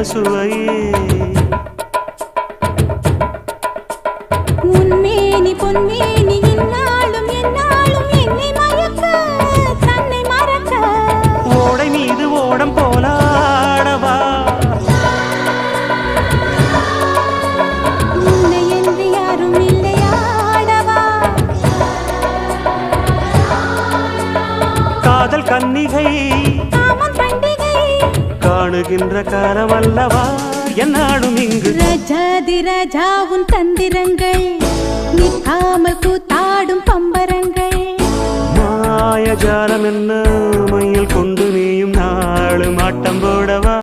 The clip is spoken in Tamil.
சுவையே உன்மேனி பொன்மேனி இந்நாளும் எந்நாளும் என்னை மயக்க தன்னை மறக்க ஓடை மீது ஓடம் போலாடவா உன்னை என்று யாரும் இல்லையாடவா காதல் கன்னிகை காமம் பண்டிகை காணுகின்ற காலமல்லவா என்னாடும் இங்கு ரஜாதி ராஜா உன் தந்திரங்கள் நிற்காமல் கூத்தாடும் பம்பரங்கள் மாயஜாலம் என்ன மையில் கொண்டு நீயும் நாளும் ஆட்டம் போடவா